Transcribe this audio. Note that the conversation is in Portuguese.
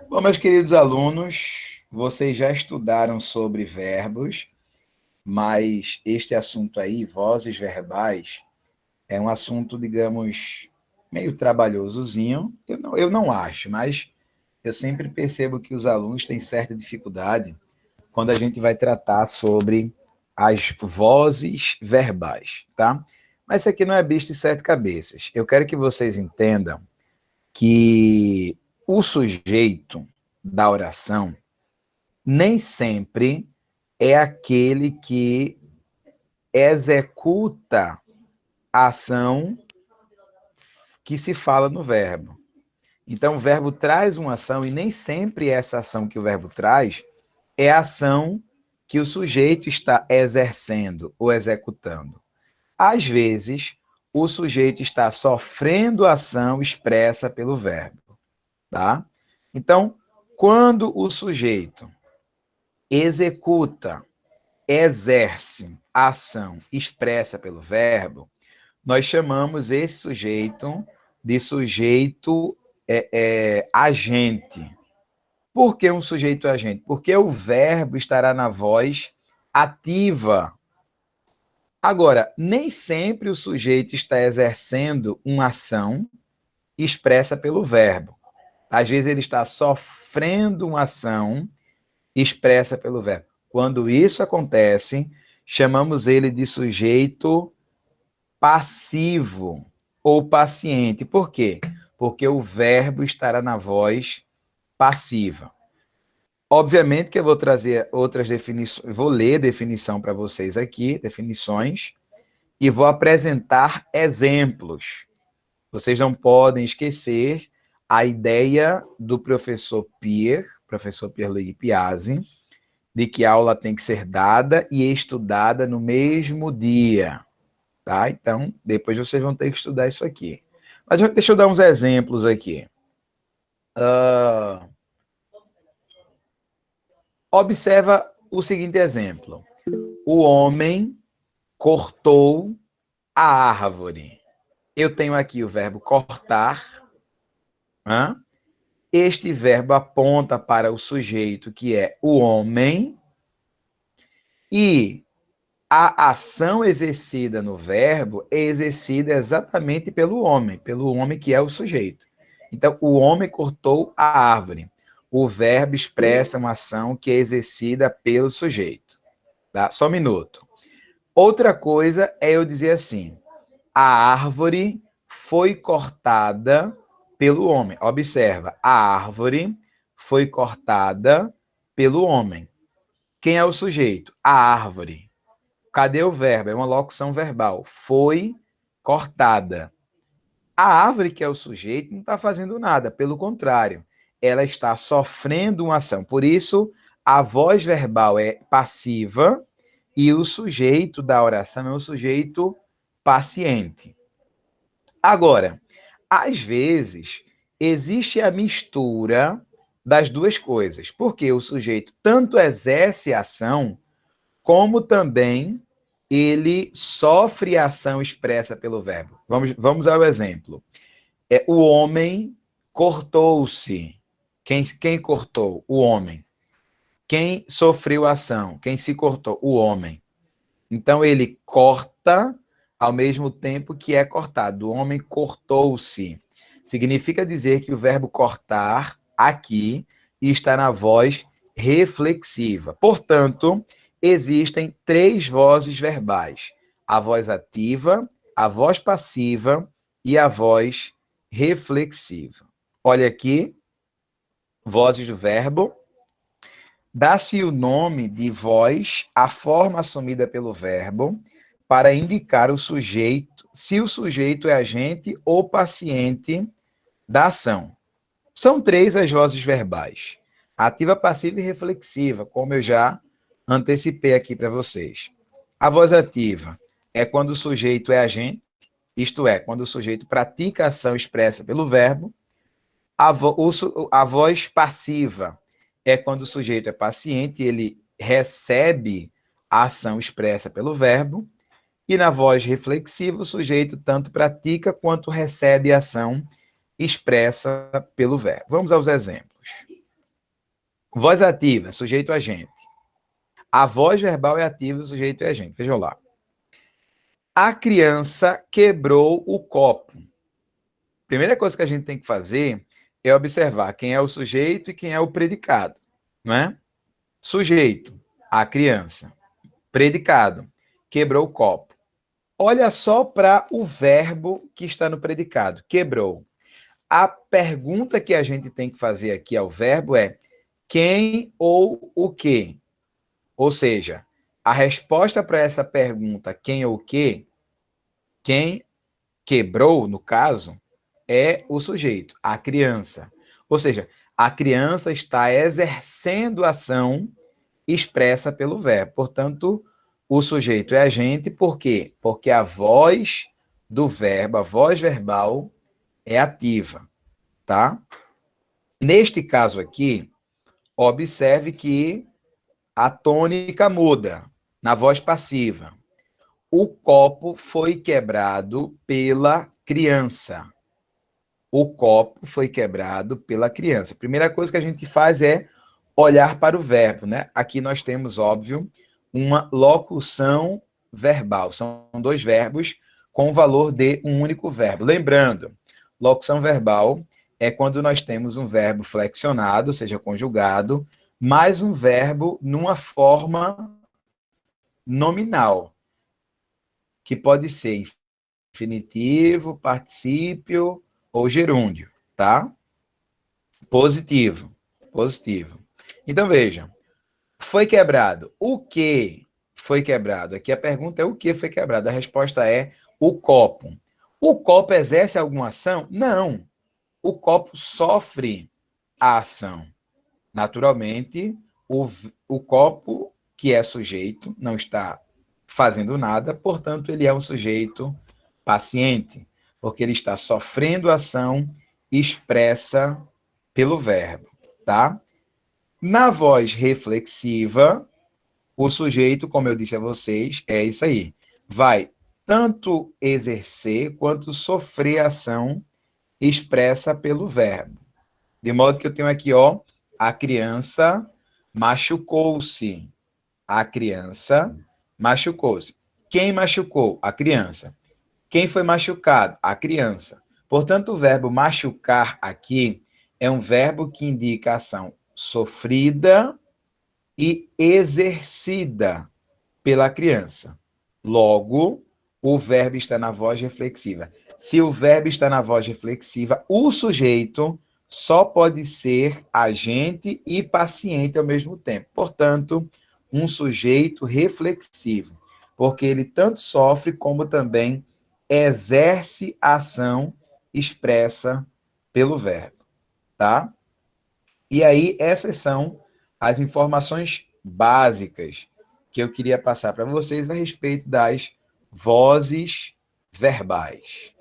Bom, meus queridos alunos, vocês já estudaram sobre verbos, mas este assunto aí, vozes verbais, é um assunto, digamos, meio trabalhosozinho. Eu não acho, mas eu sempre percebo que os alunos têm certa dificuldade quando a gente vai tratar sobre as vozes verbais, tá? Mas isso aqui não é bicho de sete cabeças. Eu quero que vocês entendam que o sujeito da oração nem sempre é aquele que executa a ação que se fala no verbo. Então, o verbo traz uma ação e nem sempre essa ação que o verbo traz é a ação que o sujeito está exercendo ou executando. Às vezes, o sujeito está sofrendo a ação expressa pelo verbo, tá? Então, quando o sujeito executa, exerce a ação expressa pelo verbo, nós chamamos esse sujeito de sujeito agente. Por que um sujeito agente? Porque o verbo estará na voz ativa. Agora, nem sempre o sujeito está exercendo uma ação expressa pelo verbo. Às vezes ele está sofrendo uma ação expressa pelo verbo. Quando isso acontece, chamamos ele de sujeito passivo ou paciente. Por quê? Porque o verbo estará na voz passiva. Obviamente que eu vou trazer outras definições, vou ler definição para vocês aqui, definições, e vou apresentar exemplos. Vocês não podem esquecer a ideia do professor Pierluigi Piazzi, de que a aula tem que ser dada e estudada no mesmo dia, tá? Então, depois vocês vão ter que estudar isso aqui. Mas deixa eu dar uns exemplos aqui. Observa o seguinte exemplo. O homem cortou a árvore. Eu tenho aqui o verbo cortar. Este verbo aponta para o sujeito, que é o homem, e a ação exercida no verbo é exercida exatamente pelo homem que é o sujeito. Então, o homem cortou a árvore. O verbo expressa uma ação que é exercida pelo sujeito. Tá? Só um minuto. Outra coisa é eu dizer assim, a árvore foi cortada pelo homem. Observa, a árvore foi cortada pelo homem. Quem é o sujeito? A árvore. Cadê o verbo? É uma locução verbal. Foi cortada. A árvore, que é o sujeito, não está fazendo nada. Pelo contrário, ela está sofrendo uma ação. Por isso, a voz verbal é passiva e o sujeito da oração é o sujeito paciente. Agora, às vezes, existe a mistura das duas coisas, porque o sujeito tanto exerce a ação, como também ele sofre a ação expressa pelo verbo. Vamos ao exemplo. O homem cortou-se. Quem cortou? O homem. Quem sofreu a ação? Quem se cortou? O homem. Então, ele corta ao mesmo tempo que é cortado. O homem cortou-se. Significa dizer que o verbo cortar, aqui, está na voz reflexiva. Portanto, existem três vozes verbais: a voz ativa, a voz passiva e a voz reflexiva. Olha aqui, vozes do verbo. Dá-se o nome de voz à forma assumida pelo verbo para indicar o sujeito, se o sujeito é agente ou paciente da ação. São três as vozes verbais: ativa, passiva e reflexiva, como eu já antecipei aqui para vocês. A voz ativa é quando o sujeito é agente, isto é, quando o sujeito pratica a ação expressa pelo verbo. A voz passiva é quando o sujeito é paciente, ele recebe a ação expressa pelo verbo. E na voz reflexiva, o sujeito tanto pratica quanto recebe a ação expressa pelo verbo. Vamos aos exemplos. Voz ativa, sujeito agente. A voz verbal é ativa, o sujeito é agente. Vejam lá. A criança quebrou o copo. Primeira coisa que a gente tem que fazer é observar quem é o sujeito e quem é o predicado, não é? Sujeito, a criança. Predicado, quebrou o copo. Olha só para o verbo que está no predicado, quebrou. A pergunta que a gente tem que fazer aqui ao verbo é quem ou o quê? Ou seja, a resposta para essa pergunta, quem ou o quê, quem quebrou, no caso, é o sujeito, a criança. Ou seja, a criança está exercendo a ação expressa pelo verbo. Portanto, o sujeito é agente, por quê? Porque a voz do verbo, a voz verbal, é ativa, tá? Neste caso aqui, observe que a tônica muda na voz passiva. O copo foi quebrado pela criança. O copo foi quebrado pela criança. A primeira coisa que a gente faz é olhar para o verbo, né? Aqui nós temos, óbvio, uma locução verbal. São dois verbos com o valor de um único verbo. Lembrando, locução verbal é quando nós temos um verbo flexionado, ou seja, conjugado, mais um verbo numa forma nominal, que pode ser infinitivo, particípio ou gerúndio, tá? Positivo, positivo. Então, vejam, foi quebrado. O que foi quebrado? Aqui a pergunta é o que foi quebrado. A resposta é o copo. O copo exerce alguma ação? Não. O copo sofre a ação. Naturalmente, o copo, que é sujeito, não está fazendo nada, portanto, ele é um sujeito paciente, porque ele está sofrendo ação expressa pelo verbo, tá? Na voz reflexiva, o sujeito, como eu disse a vocês, é isso aí. Vai tanto exercer quanto sofrer ação expressa pelo verbo. De modo que eu tenho aqui, ó, a criança machucou-se. A criança machucou-se. Quem machucou? A criança. Quem foi machucado? A criança. Portanto, o verbo machucar aqui é um verbo que indica a ação sofrida e exercida pela criança. Logo, o verbo está na voz reflexiva. Se o verbo está na voz reflexiva, o sujeito só pode ser agente e paciente ao mesmo tempo. Portanto, um sujeito reflexivo, porque ele tanto sofre como também exerce a ação expressa pelo verbo, tá? E aí, essas são as informações básicas que eu queria passar para vocês a respeito das vozes verbais.